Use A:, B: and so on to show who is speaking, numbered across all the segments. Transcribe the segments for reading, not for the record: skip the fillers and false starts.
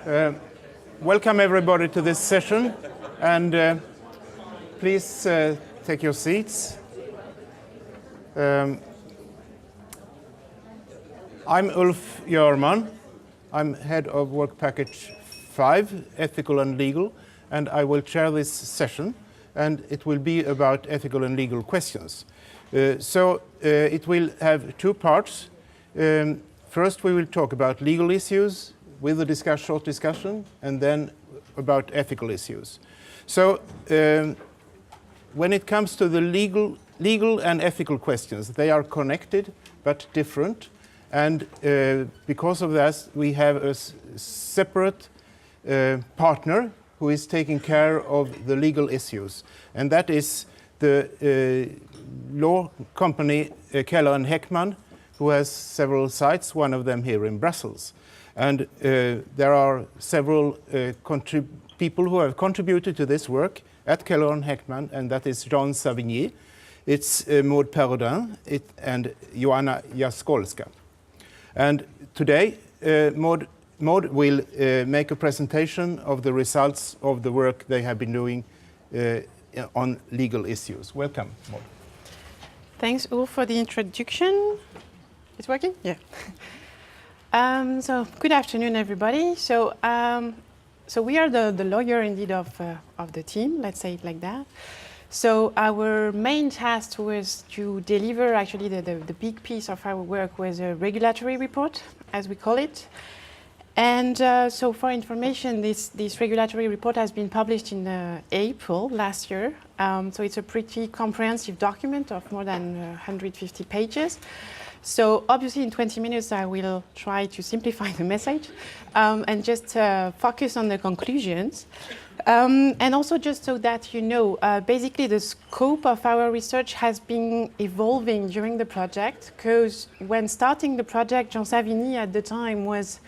A: Uh, Welcome everybody to this session, and please take your seats. I'm Ulf Jörman. I'm head of Work Package 5, Ethical and Legal, and I will chair this session, and it will be about ethical and legal questions. It will have two parts. First, we will talk about legal issues with a short discussion, and then about ethical issues. So, when it comes to the legal and ethical questions, they are connected but different. And because of that, we have a separate partner who is taking care of the legal issues. And that is the law company Keller & Heckman, who has several sites, one of them here in Brussels. And there are several people who have contributed to this work at Keller & Heckman, and that is Jean Savigny, it's Maud Perrudin, and Joanna Jaskolska. And today, Maud will make a presentation of the results of the work they have been doing on legal issues. Welcome, Maud.
B: Thanks, Ulf, for the introduction. It's working? Yeah. So good afternoon, everybody. So we are the lawyer, indeed, of the team. Let's say it like that. So our main task was to deliver. Actually, the big piece of our work was a regulatory report, as we call it. And so, for information, this regulatory report has been published in April last year. So it's a pretty comprehensive document of more than 150 pages. So obviously in 20 minutes I will try to simplify the message and just focus on the conclusions. And also just so that you know, basically the scope of our research has been evolving during the project, because when starting the project, Jean Savigny at the time was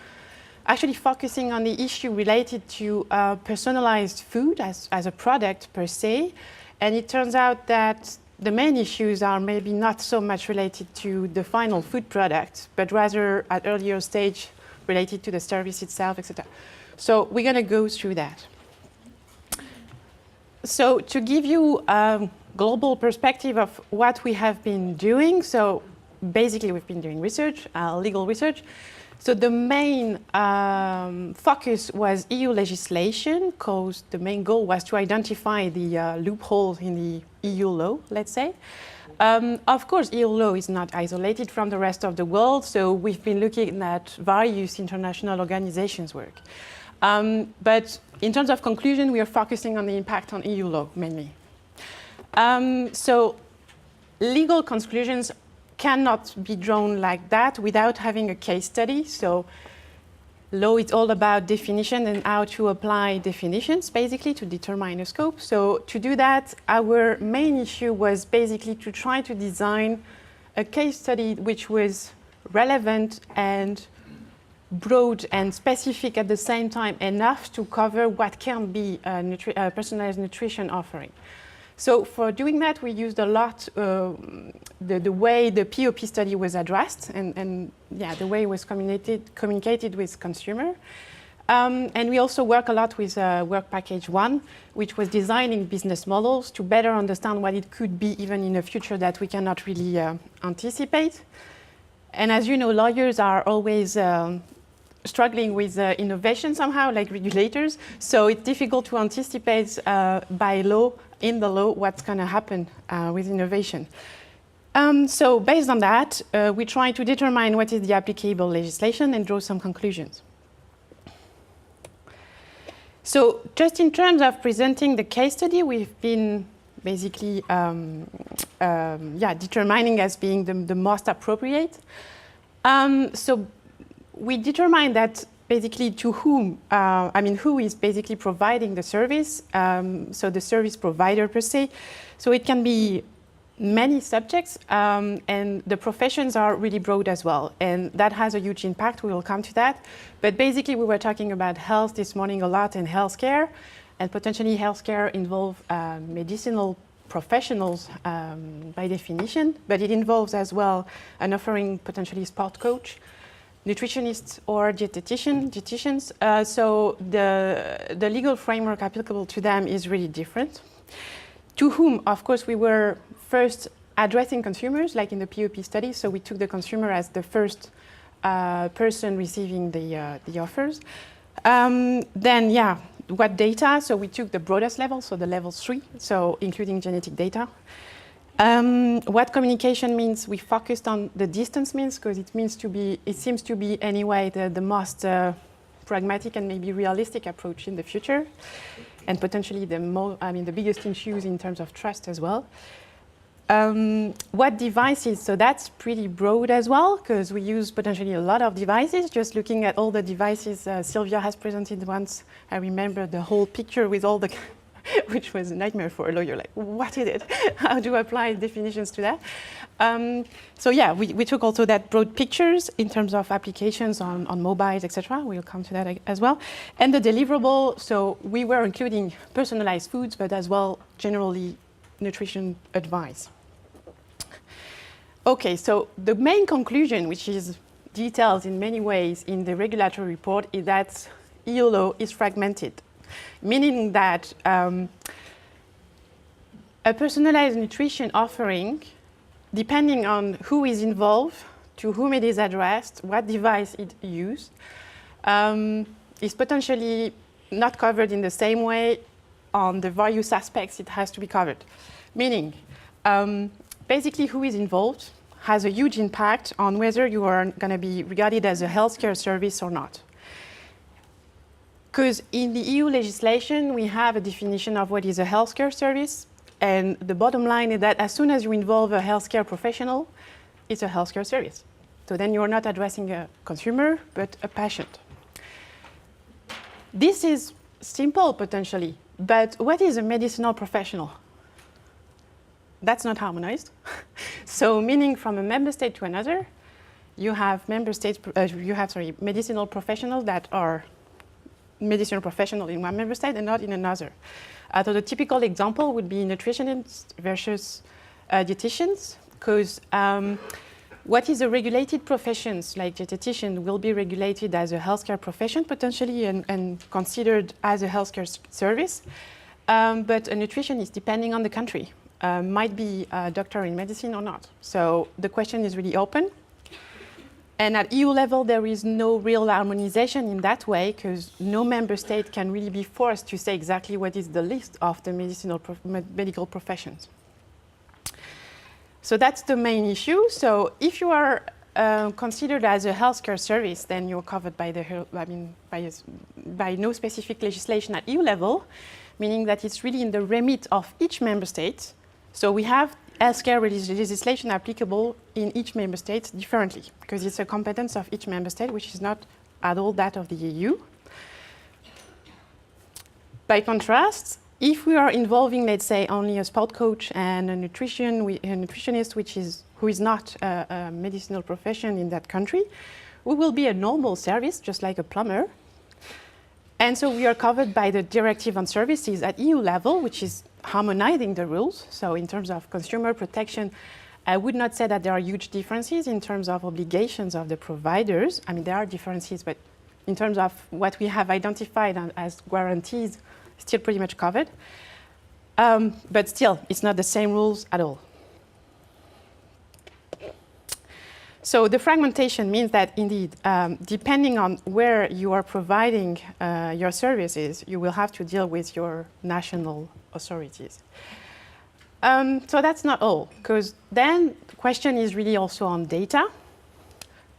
B: actually focusing on the issue related to personalized food as a product per se. And it turns out that the main issues are maybe not so much related to the final food product, but rather at earlier stage related to the service itself, etc. So we're going to go through that. So to give you a global perspective of what we have been doing, so basically we've been doing research, legal research. So the main focus was EU legislation, because the main goal was to identify the loopholes in the EU law, let's say. Of course, EU law is not isolated from the rest of the world, so we've been looking at various international organizations' work. But in terms of conclusion, we are focusing on the impact on EU law, mainly. So legal conclusions cannot be drawn like that without having a case study. So law is all about definition and how to apply definitions, basically, to determine a scope. So to do that, our main issue was basically to try to design a case study which was relevant and broad and specific at the same time, enough to cover what can be a personalized nutrition offering. So for doing that, we used a lot the way the POP study was addressed and the way it was communicated with consumer. And we also work a lot with Work Package 1, which was designing business models to better understand what it could be even in the future that we cannot really anticipate. And as you know, lawyers are always struggling with innovation somehow, like regulators. So it's difficult to anticipate by law, in the law, what's going to happen with innovation. So based on that, we try to determine what is the applicable legislation and draw some conclusions. So just in terms of presenting the case study, we've been basically determining as being the most appropriate. So we determined that basically to whom, who is basically providing the service, so the service provider per se. So it can be many subjects, and the professions are really broad as well, and that has a huge impact. We will come to that. But basically we were talking about health this morning a lot, and healthcare, and potentially healthcare involve medicinal professionals by definition, but it involves as well an offering potentially sport coach, nutritionists or dietitians. So the legal framework applicable to them is really different. To whom, of course, we were first addressing consumers, like in the POP study. So we took the consumer as the first person receiving the offers. Then, yeah, what data? So we took the broadest level, so the level 3, so including genetic data. What communication means? We focused on the distance means, because it seems to be anyway the most pragmatic and maybe realistic approach in the future, and potentially the biggest issues in terms of trust as well. What devices? So that's pretty broad as well, because we use potentially a lot of devices. Just looking at all the devices Sylvia has presented once, I remember the whole picture with all the which was a nightmare for a lawyer, like, what is it? How do I apply definitions to that? So yeah, we took also that broad pictures in terms of applications on mobiles, etc. We'll come to that as well. And the deliverable, so we were including personalized foods, but as well generally nutrition advice. Okay, so the main conclusion, which is detailed in many ways in the regulatory report, is that EU law is fragmented. Meaning that a personalized nutrition offering, depending on who is involved, to whom it is addressed, what device it used, is potentially not covered in the same way on the various aspects it has to be covered. Meaning, basically who is involved has a huge impact on whether you are going to be regarded as a healthcare service or not. Because in the EU legislation, we have a definition of what is a healthcare service. And the bottom line is that as soon as you involve a healthcare professional, it's a healthcare service. So then you're not addressing a consumer, but a patient. This is simple, potentially. But what is a medicinal professional? That's not harmonized. So meaning from a member state to another, you have medicinal professionals that are medicinal professional in one member state and not in another. So the typical example would be nutritionists versus dietitians, because what is a regulated professions like dietitian will be regulated as a healthcare profession potentially and considered as a healthcare service, but a nutritionist, depending on the country, might be a doctor in medicine or not. So the question is really open. And at EU level, there is no real harmonization in that way, because no member state can really be forced to say exactly what is the list of the medical professions. So that's the main issue. So if you are considered as a healthcare service, then you're covered by no specific legislation at EU level, meaning that it's really in the remit of each member state. So we have healthcare legislation applicable in each member state differently, because it's a competence of each member state, which is not at all that of the EU. By contrast, if we are involving, let's say, only a sport coach and a nutritionist, who is not a medicinal profession in that country, we will be a normal service, just like a plumber. And so we are covered by the Directive on Services at EU level, which is harmonizing the rules. So in terms of consumer protection, I would not say that there are huge differences in terms of obligations of the providers. I mean, there are differences, but in terms of what we have identified as guarantees, still pretty much covered. But still, it's not the same rules at all. So the fragmentation means that indeed, depending on where you are providing your services, you will have to deal with your national authorities. So that's not all, because then the question is really also on data.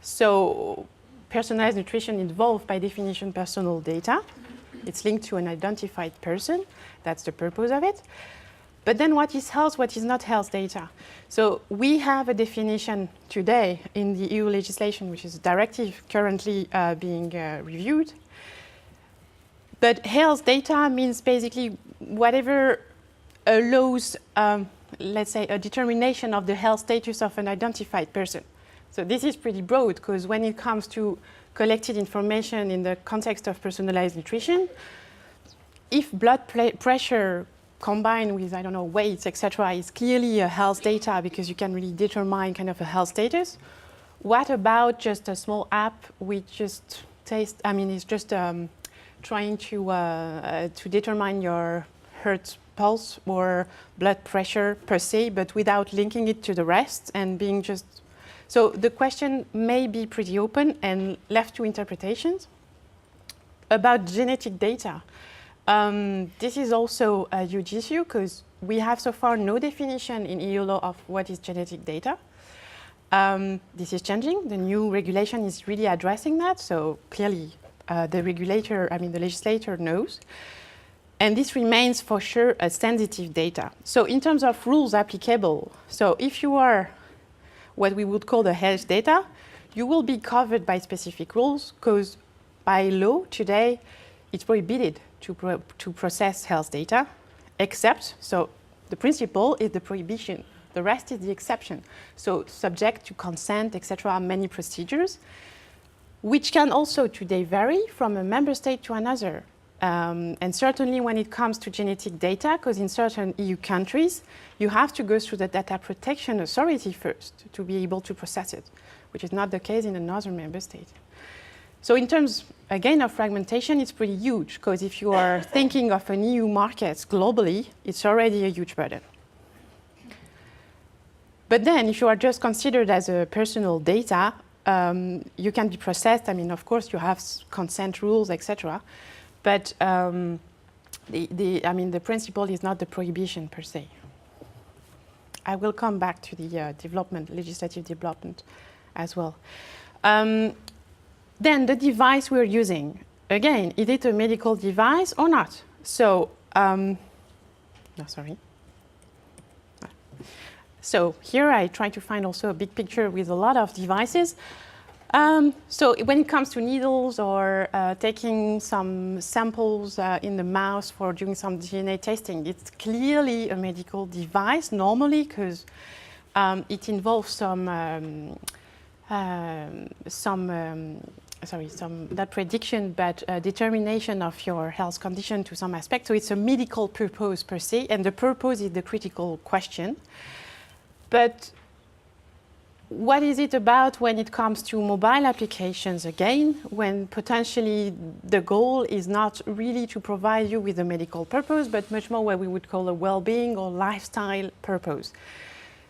B: So personalized nutrition involves, by definition, personal data. It's linked to an identified person. That's the purpose of it. But then what is health, what is not health data? So we have a definition today in the EU legislation, which is a directive currently being reviewed. But health data means basically whatever allows, let's say, a determination of the health status of an identified person. So this is pretty broad, because when it comes to collected information in the context of personalized nutrition, if blood pressure combined with, I don't know, weights, etc., is clearly a health data because you can really determine kind of a health status, what about just a small app which just is just trying to determine your heart pulse or blood pressure per se, but without linking it to the rest and being just... So the question may be pretty open and left to interpretations. About genetic data, this is also a huge issue because we have so far no definition in EU law of what is genetic data. This is changing. The new regulation is really addressing that. So clearly, the legislator knows. And this remains for sure a sensitive data. So in terms of rules applicable, so if you are what we would call the health data, you will be covered by specific rules because by law today, it's prohibited to process health data, except, so the principle is the prohibition. The rest is the exception. So subject to consent, etc., many procedures, which can also today vary from a member state to another. And certainly when it comes to genetic data, because in certain EU countries, you have to go through the data protection authority first to be able to process it, which is not the case in another member state. So in terms, again, of fragmentation, it's pretty huge, because if you are thinking of an EU market globally, it's already a huge burden. But then, if you are just considered as a personal data, you can be processed. I mean, of course, you have consent rules, etc. But the principle is not the prohibition per se. I will come back to the legislative development as well. Then the device we're using. Again, is it a medical device or not? So, no, sorry. So here I try to find also a big picture with a lot of devices. So when it comes to needles or taking some samples in the mouse for doing some DNA testing, it's clearly a medical device normally because it involves some not prediction, but determination of your health condition to some aspect. So it's a medical purpose per se, and the purpose is the critical question. But what is it about when it comes to mobile applications again, when potentially the goal is not really to provide you with a medical purpose, but much more what we would call a well-being or lifestyle purpose?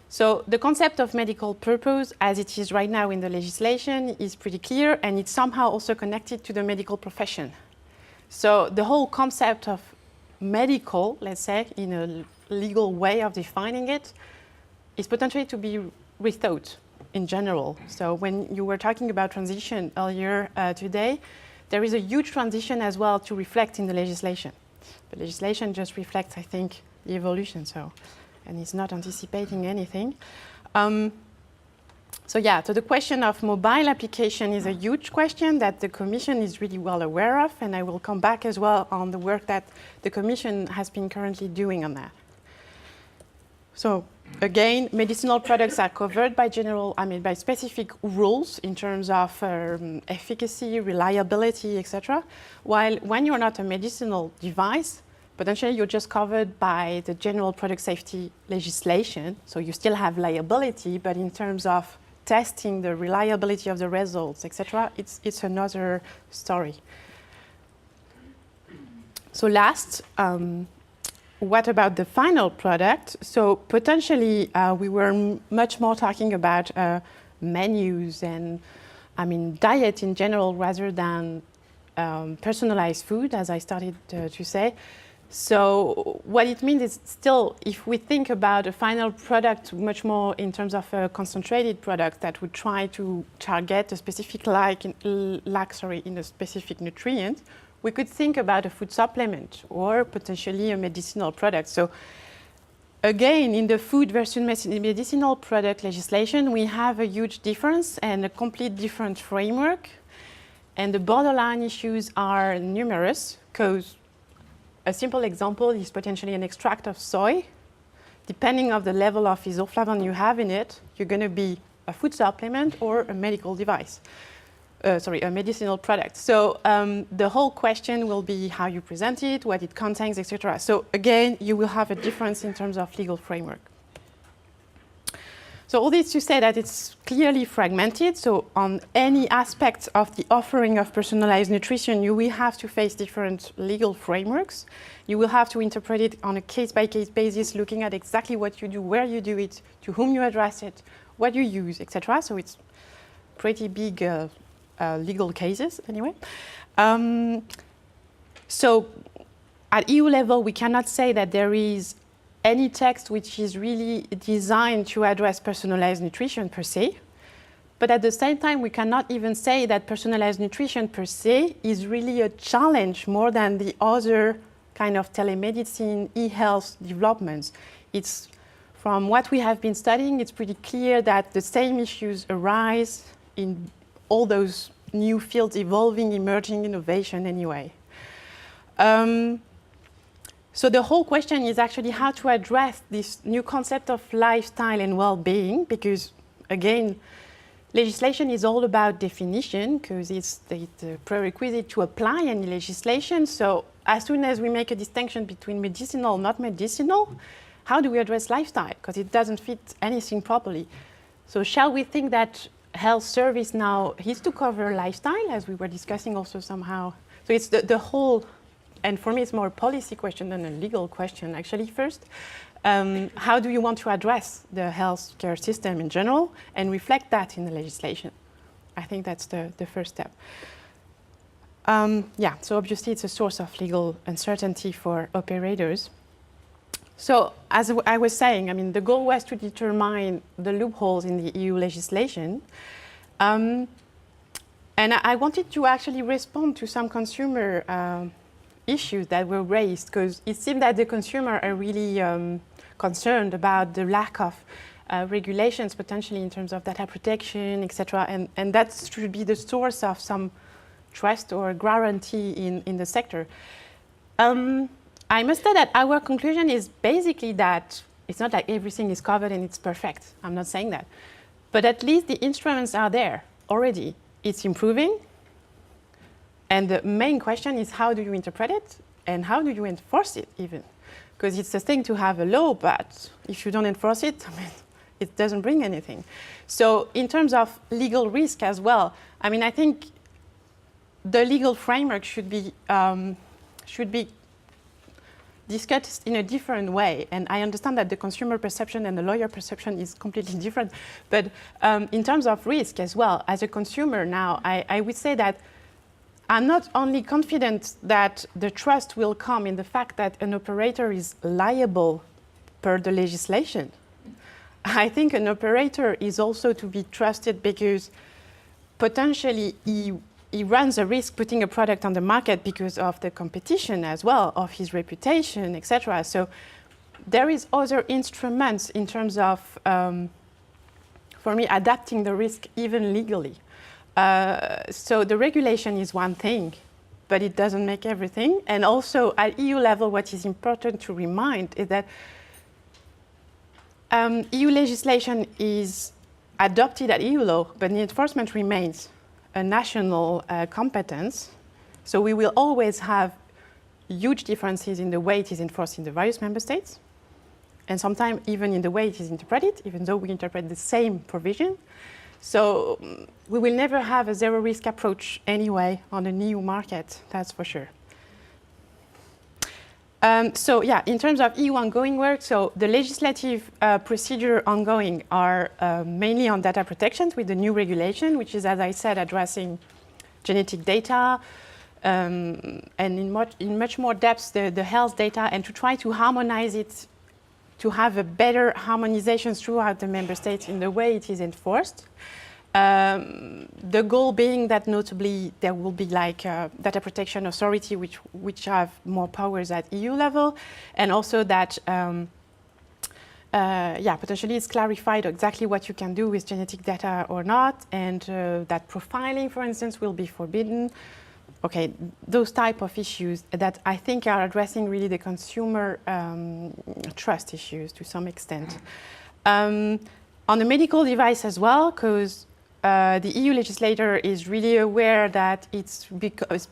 B: So the concept of medical purpose, as it is right now in the legislation, is pretty clear, and it's somehow also connected to the medical profession. So the whole concept of medical, let's say, in a legal way of defining it, is potentially to be rethought in general. So when you were talking about transition earlier today, there is a huge transition as well to reflect in the legislation. The legislation just reflects, I think, the evolution, and it's not anticipating anything. So the question of mobile application is a huge question that the Commission is really well aware of, and I will come back as well on the work that the Commission has been currently doing on that. So again, medicinal products are covered by by specific rules in terms of efficacy, reliability, etc. While when you're not a medicinal device, potentially you're just covered by the general product safety legislation. So you still have liability, but in terms of testing the reliability of the results, etc., it's another story. So last, what about the final product? So potentially we were much more talking about menus and diet in general rather than personalized food, as I started to say. So what it means is still, if we think about a final product much more in terms of a concentrated product that would try to target a specific lack in a specific nutrient, we could think about a food supplement or potentially a medicinal product. So again, in the food versus medicinal product legislation, we have a huge difference and a complete different framework. And the borderline issues are numerous, because a simple example is potentially an extract of soy. Depending on the level of isoflavone you have in it, you're going to be a food supplement or a medical device. A medicinal product. So the whole question will be how you present it, what it contains, etc. So again, you will have a difference in terms of legal framework. So all this to say that it's clearly fragmented. So on any aspect of the offering of personalized nutrition, you will have to face different legal frameworks. You will have to interpret it on a case-by-case basis, looking at exactly what you do, where you do it, to whom you address it, what you use, etc. So it's pretty big legal cases anyway. So at EU level, we cannot say that there is any text which is really designed to address personalized nutrition per se. But at the same time, we cannot even say that personalized nutrition per se is really a challenge more than the other kind of telemedicine, e-health developments. It's, from what we have been studying, it's pretty clear that the same issues arise in all those new fields, evolving, emerging innovation anyway. So the whole question is actually how to address this new concept of lifestyle and well-being, because again, legislation is all about definition, because it's the prerequisite to apply any legislation. So as soon as we make a distinction between medicinal, not medicinal, how do we address lifestyle? Because it doesn't fit anything properly. So shall we think that health service now is to cover lifestyle, as we were discussing also somehow? So it's the whole. And for me, it's more a policy question than a legal question, actually, first. How do you want to address the healthcare system in general and reflect that in the legislation? I think that's the first step. Yeah, so obviously it's a source of legal uncertainty for operators. So as I was saying, I mean, the goal was to determine the loopholes in the EU legislation. And I wanted to actually respond to some consumer issues that were raised, because it seemed that the consumer are really concerned about the lack of regulations potentially in terms of data protection, etc. And that should be the source of some trust or guarantee in the sector. I must say that our conclusion is basically that it's not like everything is covered and it's perfect. I'm not saying that. But at least the instruments are there already. It's improving. And the main question is, how do you interpret it and how do you enforce it even? Because it's a thing to have a law, but if you don't enforce it, I mean, it doesn't bring anything. So in terms of legal risk as well, I mean, I think the legal framework should be discussed in a different way. And I understand that the consumer perception and the lawyer perception is completely different. But in terms of risk as well, as a consumer now, I would say that I'm not only confident that the trust will come in the fact that an operator is liable per the legislation. I think an operator is also to be trusted because potentially he runs a risk putting a product on the market because of the competition as well, of his reputation, etc. So there is other instruments in terms of, for me, adapting the risk even legally. So the regulation is one thing, but it doesn't make everything. And also at EU level, what is important to remind is that EU legislation is adopted at EU law, but the enforcement remains a national competence. So we will always have huge differences in the way it is enforced in the various member states, and sometimes even in the way it is interpreted, even though we interpret the same provision. So we will never have a zero risk approach anyway on the new market, that's for sure. So yeah, in terms of EU ongoing work, so the legislative procedure ongoing are mainly on data protection with the new regulation, which is, as I said, addressing genetic data and in much more depth the health data, and to try to harmonize it, to have a better harmonization throughout the member states in the way it is enforced. The goal being that notably there will be like a data protection authority which have more powers at EU level, and also that potentially it's clarified exactly what you can do with genetic data or not, and that profiling, for instance, will be forbidden. Okay, those type of issues that I think are addressing really the consumer trust issues to some extent. On the medical device as well, because the EU legislator is really aware that it's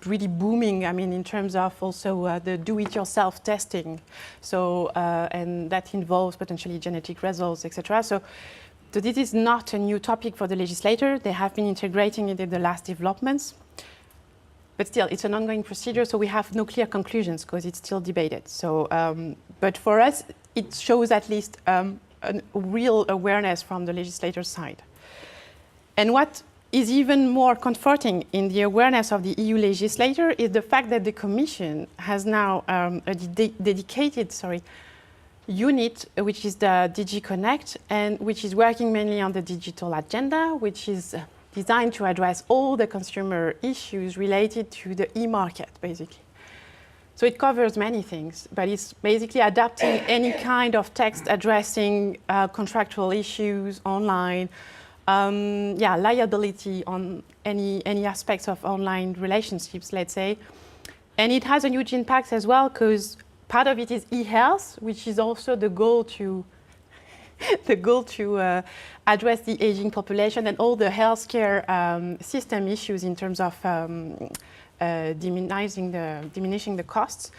B: really booming, I mean, in terms of also the do-it-yourself testing. So, and that involves potentially genetic results, etc. So So this is not a new topic for the legislator. They have been integrating it in the last developments. But still, it's an ongoing procedure, so we have no clear conclusions because it's still debated. So, but for us, it shows at least a real awareness from the legislator's side. And what is even more comforting in the awareness of the EU legislator is the fact that the Commission has now a dedicated unit, which is the DG Connect, and which is working mainly on the digital agenda, which is designed to address all the consumer issues related to the e-market, basically. So it covers many things, but it's basically adapting any kind of text addressing contractual issues online, liability on any aspects of online relationships, let's say. And it has a huge impact as well, because part of it is e-health, which is also the goal to address the aging population and all the healthcare system issues in terms of diminishing the costs.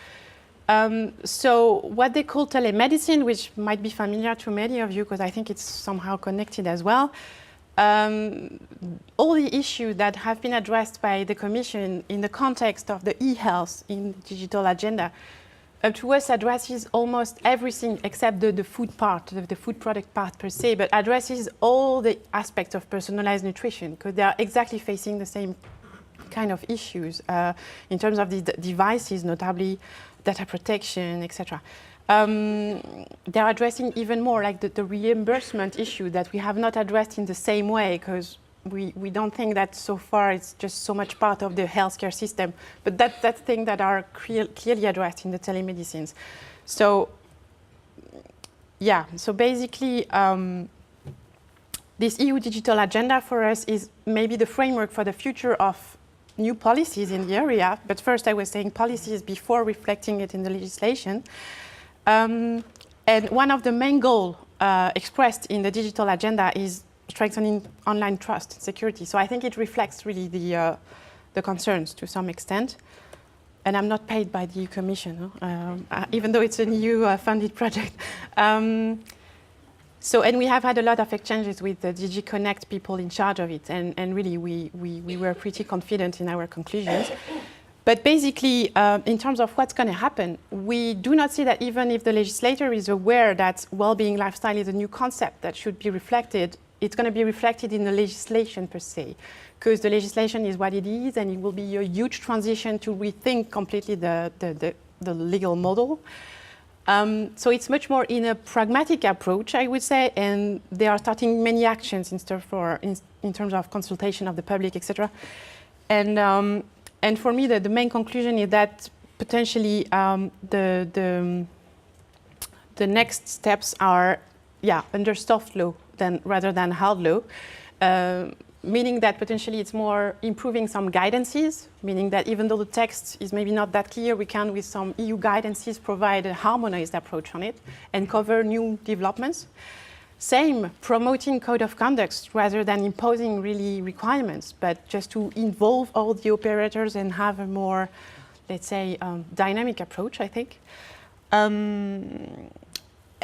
B: So what they call telemedicine, which might be familiar to many of you because I think it's somehow connected as well, all the issues that have been addressed by the Commission in the context of the e-health in the digital agenda, to us addresses almost everything except the food part, the food product part per se, but addresses all the aspects of personalized nutrition because they are exactly facing the same kind of issues in terms of the devices, notably data protection, etc. They're addressing even more like the reimbursement issue that we have not addressed in the same way because we don't think that so far it's just so much part of the healthcare system, but that's things that are clearly addressed in the telemedicines. So, yeah, so basically this EU digital agenda for us is maybe the framework for the future of new policies in the area, but first I was saying policies before reflecting it in the legislation. And one of the main goals expressed in the digital agenda is strengthening online trust and security. So I think it reflects really the concerns to some extent. And I'm not paid by the EU Commission, even though it's an EU-funded project. And we have had a lot of exchanges with the DG Connect people in charge of it. And really, we were pretty confident in our conclusions. But basically, in terms of what's going to happen, we do not see that even if the legislator is aware that well-being lifestyle is a new concept that should be reflected, it's going to be reflected in the legislation per se, because the legislation is what it is, and it will be a huge transition to rethink completely the legal model. So it's much more in a pragmatic approach, I would say, and they are starting many actions in terms of consultation of the public, etc. And for me, the main conclusion is that potentially the next steps are, under soft law rather than hard law, meaning that potentially it's more improving some guidances, meaning that even though the text is maybe not that clear, we can, with some EU guidances, provide a harmonized approach on it and cover new developments. Same, promoting code of conduct rather than imposing really requirements, but just to involve all the operators and have a more, let's say, dynamic approach, I think.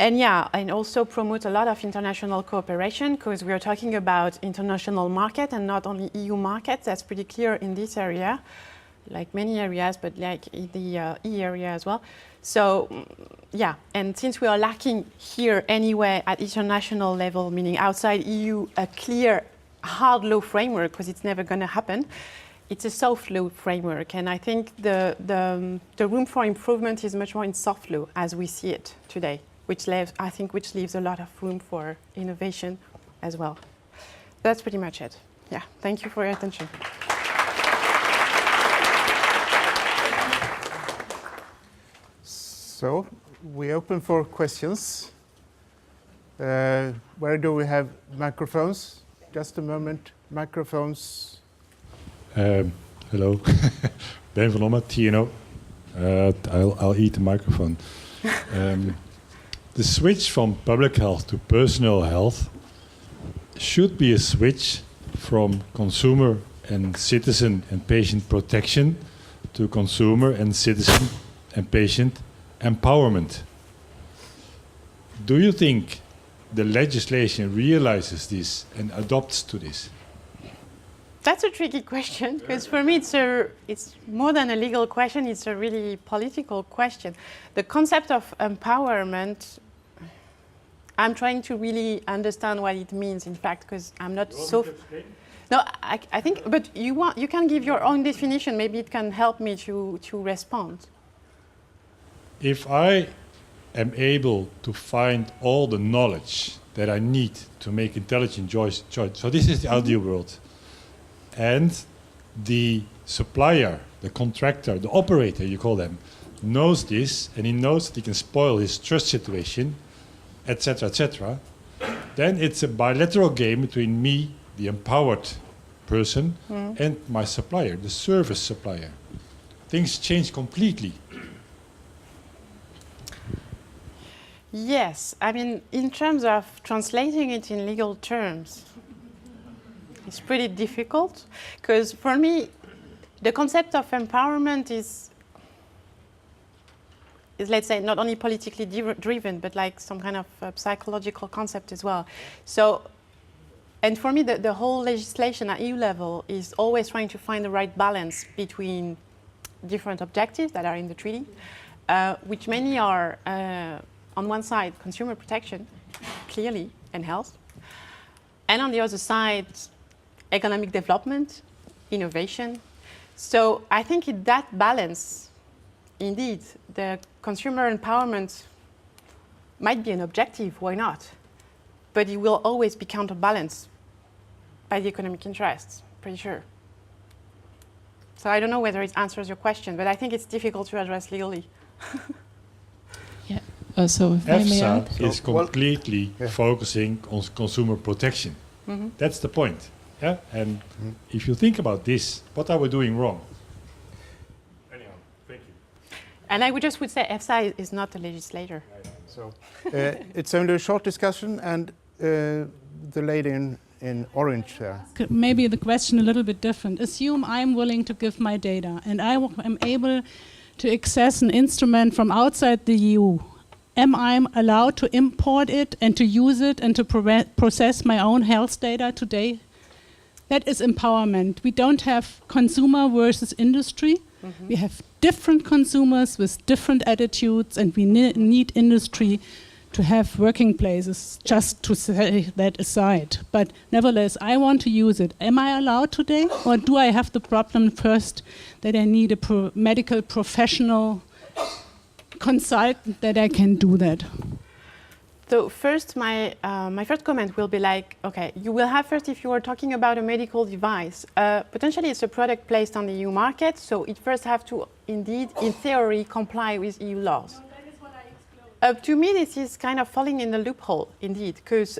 B: And also promote a lot of international cooperation because we are talking about international market and not only EU markets. That's pretty clear in this area, like many areas, but like in the E area as well. So, and since we are lacking here anyway at international level, meaning outside EU, a clear hard law framework, because it's never going to happen, it's a soft law framework. And I think the room for improvement is much more in soft law as we see it today, which leaves a lot of room for innovation as well. That's pretty much it. Yeah, thank you for your attention.
A: So we open for questions. Where do we have microphones? Just a moment. Microphones.
C: Hello. Ben van Omma, TNO. I'll eat the microphone. The switch from public health to personal health should be a switch from consumer and citizen and patient protection to consumer and citizen and patient empowerment. Do you think the legislation realizes this and adopts to this?
B: That's a tricky question, because for me it's more than a legal question, it's a really political question. The concept of empowerment, I'm trying to really understand what it means, in fact, because I'm not so... No, I think, but you can give your own definition, maybe it can help me to respond.
C: If I am able to find all the knowledge that I need to make intelligent choice, so this is the ideal world, and the supplier, the contractor, the operator, you call them, knows this, and he knows that he can spoil his trust situation, etc., then it's a bilateral game between me, the empowered person, and my supplier, the service supplier. Things change completely.
B: Yes, I mean, in terms of translating it in legal terms, it's pretty difficult, because for me, the concept of empowerment is let's say, not only politically driven, but like some kind of psychological concept as well. So, and for me, the whole legislation at EU level is always trying to find the right balance between different objectives that are in the treaty, which many are, on one side, consumer protection, clearly, and health, and on the other side, economic development, innovation. So I think in that balance, indeed, the consumer empowerment might be an objective, why not? But it will always be counterbalanced by the economic interests, pretty sure. So I don't know whether it answers your question, but I think it's difficult to address legally.
D: Yeah, so if I may add.
C: EFSA is completely focusing on consumer protection. That's the point. Yeah? And if you think about this, what are we doing wrong? Anyhow, thank you.
B: And I would say EFSA is not a legislator.
A: So it's only a short discussion, and the lady in orange there.
E: Maybe the question a little bit different. Assume I'm willing to give my data and I am able to access an instrument from outside the EU. Am I allowed to import it and to use it and to process my own health data today? That is empowerment. We don't have consumer versus industry. We have different consumers with different attitudes, and we need industry to have working places, just to say that aside. But nevertheless, I want to use it. Am I allowed today? Or do I have the problem first that I need a medical professional consultant that I can do that?
B: So first, my first comment will be like, okay, you will have first, if you are talking about a medical device, potentially it's a product placed on the EU market, so it first have to indeed, in theory, comply with EU laws.
E: So that is what I exclude.
B: To me, this is kind of falling in the loophole, indeed, because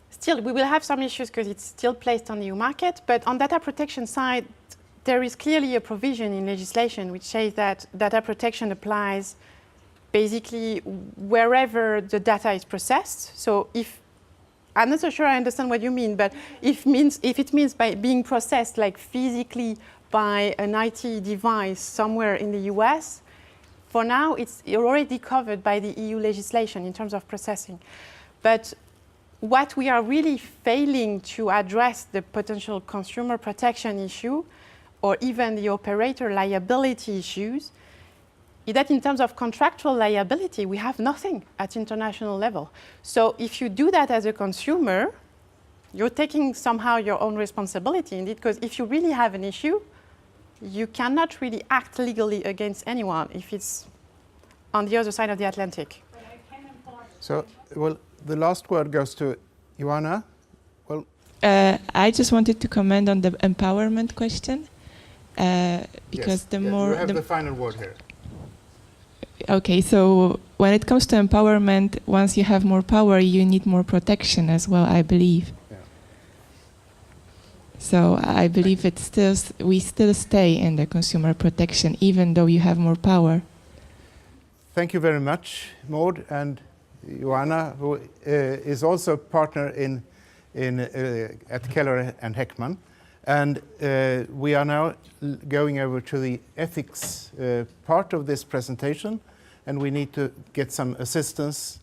B: still we will have some issues because it's still placed on the EU market, but on data protection side, there is clearly a provision in legislation which says that data protection applies basically wherever the data is processed. So if, I'm not so sure I understand what you mean, but if it means by being processed like physically by an IT device somewhere in the US, for now it's already covered by the EU legislation in terms of processing. But what we are really failing to address the potential consumer protection issue or even the operator liability issues is that in terms of contractual liability, we have nothing at international level. So if you do that as a consumer, you're taking somehow your own responsibility indeed, because if you really have an issue, you cannot really act legally against anyone if it's on the other side of the Atlantic.
A: So, well, the last word goes to Joanna. Well,
D: I just wanted to comment on the empowerment question, because
A: yes, you have the final word here.
D: Okay, so when it comes to empowerment, once you have more power, you need more protection as well, I believe.
A: Yeah.
D: So I believe we still stay in the consumer protection, even though you have more power.
A: Thank you very much, Maud and Joanna, who is also a partner at Keller and Heckman. And we are now going over to the ethics part of this presentation, and we need to get some assistance